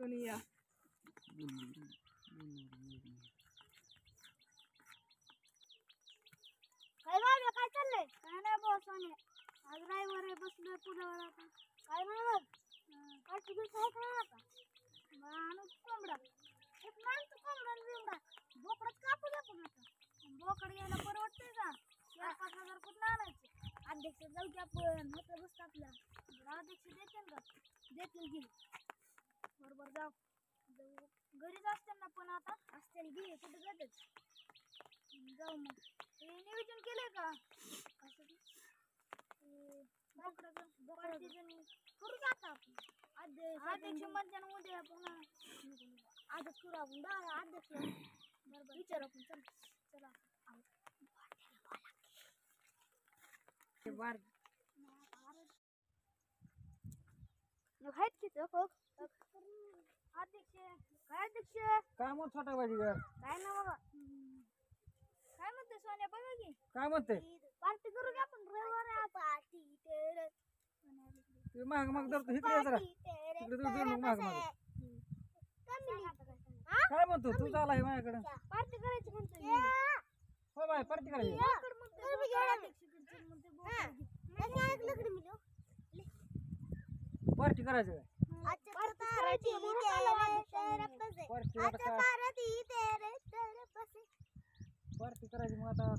सोनिया काय चाललंय? काय नाही बॉस सोनिया. आज ड्रायव्हर आहे बसलोय पुढं आता. काय म्हणत? पाठी दिवस आहे का आता? माणूस कोंबडा. एक माणूस कोंबडा आणि बिंबडा. बोकडच कापू दे पण आता. बोकड घ्यायला परवडतंय का? 4-5 हजार कुठं आणायचे? अध्यक्ष जाऊ की आपण. होतं बसतं आपलं. अध्यक्ष देतील का? देतील की. बरोबर जाऊ. घरीच असतील ना पण आता? असतील की. कुठं जातात? जाऊ मग. हे नियोजन केलंय का? करू का आता आपण? अध्यक्ष मध्यान उद्या पुन्हा आजच करू आपण. अध्यक्ष बरोबर विचारू आपण. चला आहेत की अध्यक्ष. काय अध्यक्ष? काय म्हणत छोटा बाजीगर? काय ना बाबा. काय म्हणते सोन्या बघा की. काय म्हणते? पार्टी करू का आपण? रविवार पार्टी तेरे तू माग माग धरतो इकडे ये जरा. इकडे दूर माग माग. काय म्हणतो तू? चाला आहे माझ्याकडे. पार्टी करायची म्हणतोय. हो बाय पार्टी करायची. पार्टी करायची काय? पार्टी करायची मग आता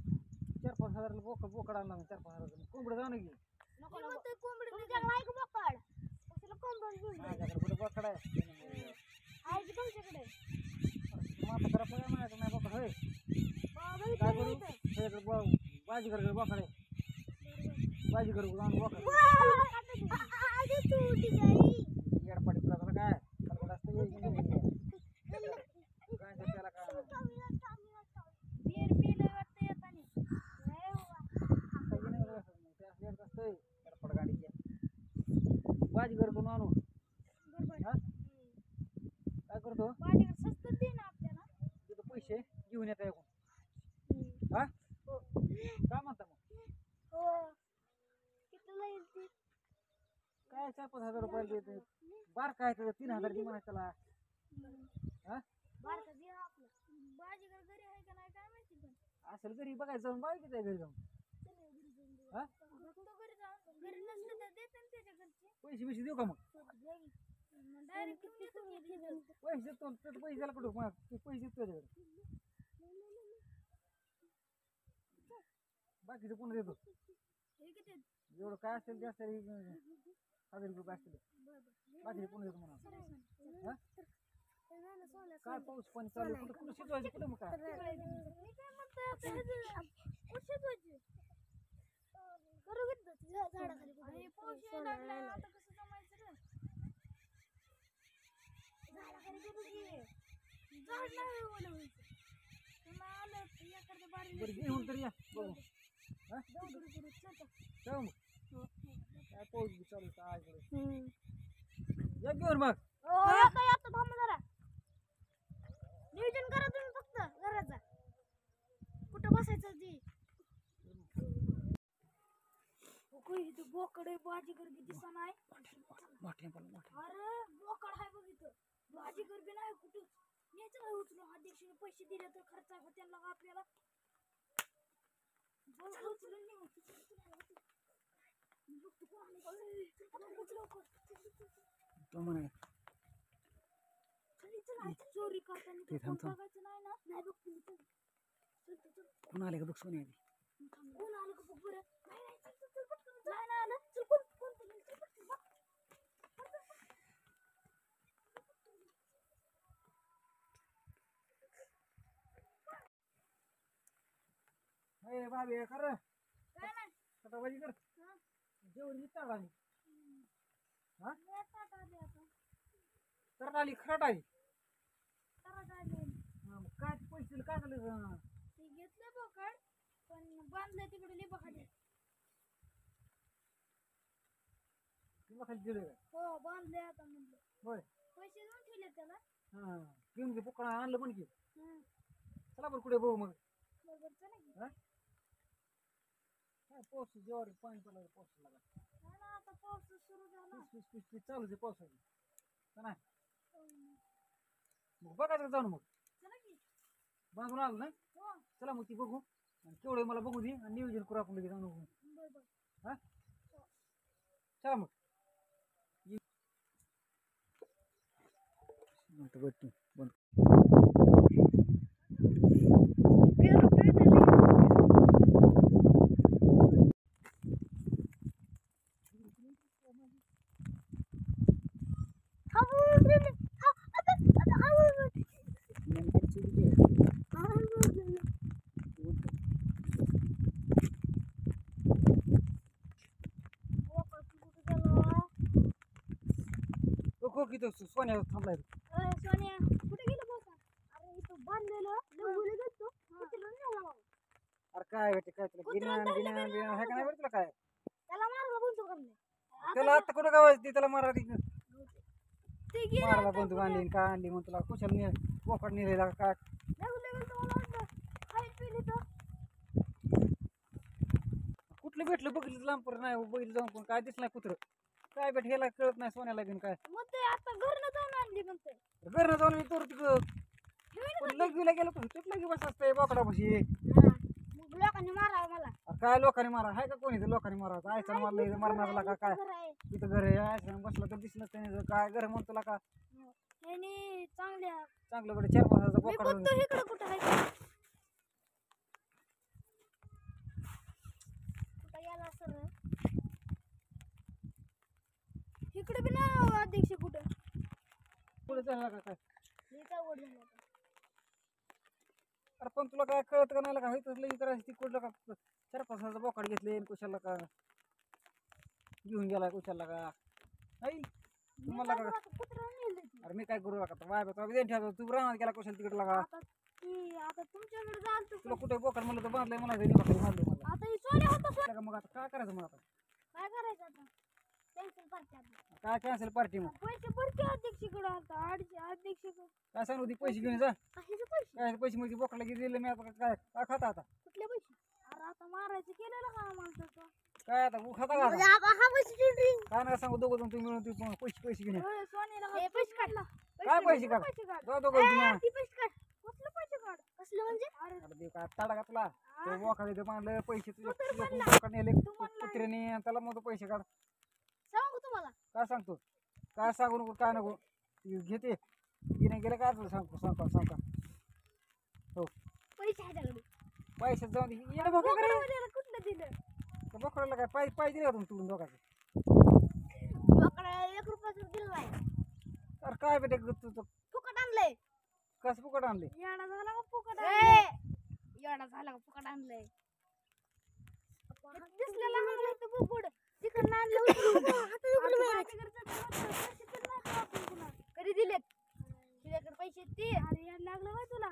4-5 हजार बोकड आणला 4-5 हजार कोंबड जाऊ नये. माझ्याकडे कुठे बोकड आहे? माता करा पळा माझ्याकडे नाही बोकड होय. काय करू? बाजीगर बोकड आहे. बाजीगर आणून बोकड येडपाटी तुला काय कलकड असतं काय त्याला काय बाजीगर करून आणू. काय करतो? तिथं पैसे घेऊन येता ऐकून. हा काय म्हणता मग? काय 4-5 हजार रुपये देते. बार काय 3,000 दे म्हणा त्याला. असेल घरी बघायचं जाऊन बाई किती घरी जाऊन. पैसे बिशे देऊ का मग? पैसे देतो पैसे द्यायला कुठं मग पैसे देतो त्याच्याकडे. बाकीचं कोण देतो? एवढं काय असेल ते असेल 1,000 रुपये असतील. बाकीचं कोण देतो म्हणा. काय पाऊस पाणी चालू कुठं कुठं शिजवायचं कुठं मग काय? बरं घेऊन तर या बघू. जाऊ मग काय पाऊस बी चालू काय या घेऊन मग. नियोजन करा तुम्ही फक्त घराचा. कुठं बसायचं ती बोकड आहे. बाजीगर बी दिसा नाही. अरे बोकड आहे बघ इथं. बाजीगर बी नाही कुठं. न्यायचं काय उचलून? अध्यक्षाने पैसे दिले तर खर्च आहे त्यांना आपल्याला. उचलून नेऊ. चोरी करताना बघायचं नाही ना. नाही बघ कोण आले का बघ सोन्या आधी. कोण आलं का बघ बरं. नाही नाही आलं. चल कोण भाभी कर छोटा बाजीगर जेवण विचार आली. हा तर आली खरट आली. काय पैसे काय झालं? ते घेतलं बोकड पण बांधलं तिकडे लिंबा खाली. तुला खाली दिले का? हो बांधले आता म्हणलं. होय पैसे देऊन ठेवले त्याला. हा घेऊन घे बोकड आणलं पण की. चला बरं कुठे बघू मग. बरोबर चला की. काय पाऊस जेवारी पाणी चालू पाऊस लागा. आता पाऊस सुरू झाला. पीस चालू आहे पावसाची. का नाही? मग बघायचं जाऊ ना मग चला की. बांधून आलो ना हो. चला मग ती बघू आणि केवढे मला बघू दे आणि नियोजन करू आपण लगेच जाऊन बघू. बरं. हा चला मग बंद बघू किती सोन्या थांबलाय सोनिया कुठे गेलं बोका? अरे इथं बांधलेलं लंगोली गेलतो कुठलं नाही आला. अरे काय भेटे काय तुला गिन्यान गिन्यान गिन्यान आहे का नाही बरं तुला काय त्याला मारला बंदूक आणले. त्याला आता कुठं गावायची त्याला मारा ती ते गेलं मारायला बंदूक आणली काय आणली मग तुला कुशल बोकड नेलेला काय लागलं तर मला वाटलं खाली पिली तर कुठलं भेटलं बघितलं लांब पण नाही बैल जाऊन पण काय दिसलं नाही कुत्र काय भेट ह्याला कळत नाही सोन्याला घेऊन काय मग ते आता घरनं जाऊन आणली म्हणते. घरनं जाऊन मी तर पण लगवीला गेलो पण तुट लगी बस असतंय बोकडापाशी मग लोकांनी मारावं मला. काय लोकांनी मारा आहे का कोणी लोकांनी मारा आयचं मारलं मारणारला का काय घर आहे. इथं घर आहे आयचं बसलं तर दिसलं त्याने काय घर म्हणतो का यांनी चांगल्या चांगलं कडे 4-5 हजार मी बोकड बघतो इकडं कुठं आहे का? कुठं गेला सर इकडे बी ना अध्यक्ष कुठं पुढे झाला का काय लिहिता ओढ झाला होता. अरे पण तुला काय कळत का नाही का होईतच लई करायची ती कुठलं का 4-5 हजार बोकड घेतले कुशाला का घेऊन गेलाय कुशाला का नाही तुम्हाला का कुत्रं नेलं की. अरे मी काय करू लागत वाय ठेवतो तू राहणार गेला कुशाला तिकडे लागा आता तुमच्याकडे जाल तू तुला कुठे बोकड म्हणलं तर बांधलंय मला मारले मला आता ही सोन्या होता सोन्या. मग आता काय करायचं मग आता काय करायचं आता टेन्शन पार्टी आता काय कॅन्सल पार्टी मग पैसे भरते अध्यक्षकडे आता अध्यक्षकडे काय सांगू ती पैसे घेऊन जा कशाचे पैसे काय पैसे म्हणजे बोकडला किती दिले मी आता काय काय खाता आता कुठले पैसे अरे आता मारायचं केलेलं का माणसाचं काय आता खाता का आता? हा पैसे काय नका सांगू दोघं जण तुम्ही मिळून तुम्ही पैसे घेऊन या. सोन्याला पैसे काढला काय पैसे काढ जाऊ दोघं तुम्ही ती पैसे काढ कसले पैसे काढ कसले म्हणजे अरे अरे देव काय ताडा का तुला ते बोकड इथं बांधलं पैसे तू तर तुझ्या म्हणला. बोकड नेले तू म्हणला. कुत्र्याने आणि त्याला मग पैसे काढ सांगू तुम्हाला काय सांगतो काय सांगू नको काय नको ती घेते तिने गेलं काय तुला सांगतो सांगता हो पैसे आहे त्याकडे पैसे जाऊन दे येणं बोकड करे बोकडाला कुठलं दिलं त्या बोकडाला काय पाय दिले का तुम्ही दोघांचे बोकडाला 1 रुपयाचं दिलं नाही अरे काय बेटे तुझं फुकट आणलंय कसं फुकट आणले येडा झाला का फुकट आणलंय येडा झाला का फुकट आणलंय दिसलेला आणलंय तर बुकुड तिकडनं आणलं कधी दिलेत तुझ्याकडे पैसे ते अरे यायला लागलं बाय तुला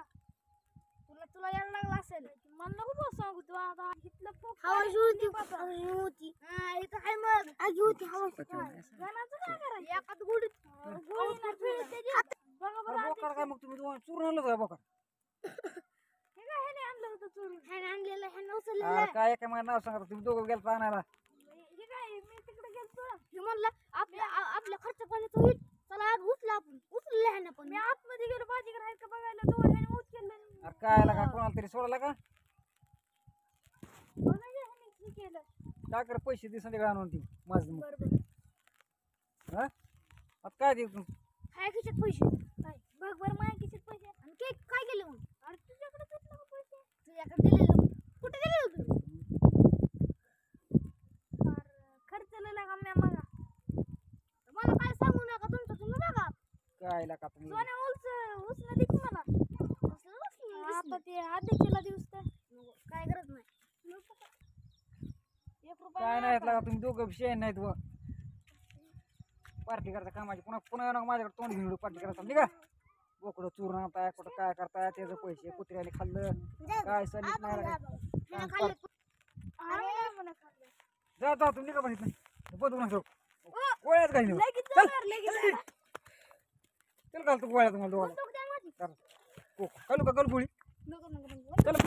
तुला यायला लागलं असेल मला नको बस सांगू तू आता इथलं हवाशी होती हा इथं काय मग आजी होती हवाशी गणाचं काय करायचं एखाद गुडीत बघा बरं बोकड काय मग तुम्ही चूरून आणलं का बोकड हे काय ह्याने आणलं होतं चोरून ह्याने आणलेलं ह्याने उचललेलं अरे काय काय मला नाव सांगा तुम्ही दोघं गेलता आणायला हे काय मी तिकडे गेलतो हे म्हणलं आपल्या खर्च पाण्याचं होईल चला आज उचला आपण उचलले ह्याने पण मी आतमध्ये गेलो बाजीगर आहेत का बघायला तो ह्याने उचललं अरे काय का कोणाला तरी सोडायला का बघायला ह्याने हे केलं काय कर पैसे दे संध्याकाळी आणून ती माझं मग बरं हा आता काय दे तू काय खिशात पैसे काय बघ बरं माझ्या खिशात पैसे आणि केक काय केलं मग अरे तुझ्याकडे भेटलं का पैसे तुझ्याकडे दिलेलं कुठे दिलेलं तुम्ही खर्चलेलं का म्या बघा मला काय सांगू नका तुमचं तुम्ही बघा काय का तुम्ही सोन्या उचना दे की मला आता ते अध्यक्षाला दिवस काय गरज नाही 1 रुपया काय नाही का तुम्ही दोघं विषय नाहीत व पार्टी करता कामाची पुन्हा पुन्हा माझ्याकडे तोंड घेऊन पार्टी करता निघा बोकडं चूर्ण आणताय कुठं काय करताय त्याचं पैसे कुत्र्याने खाल्लं काय सनीत नाही जा जा तुम्ही निघा बघितलं बदलून घेऊ गोळ्यात काही नाही चल घालतो गोळ्या तुम्हाला दोघांना घालू का गलगोळी नको नको नको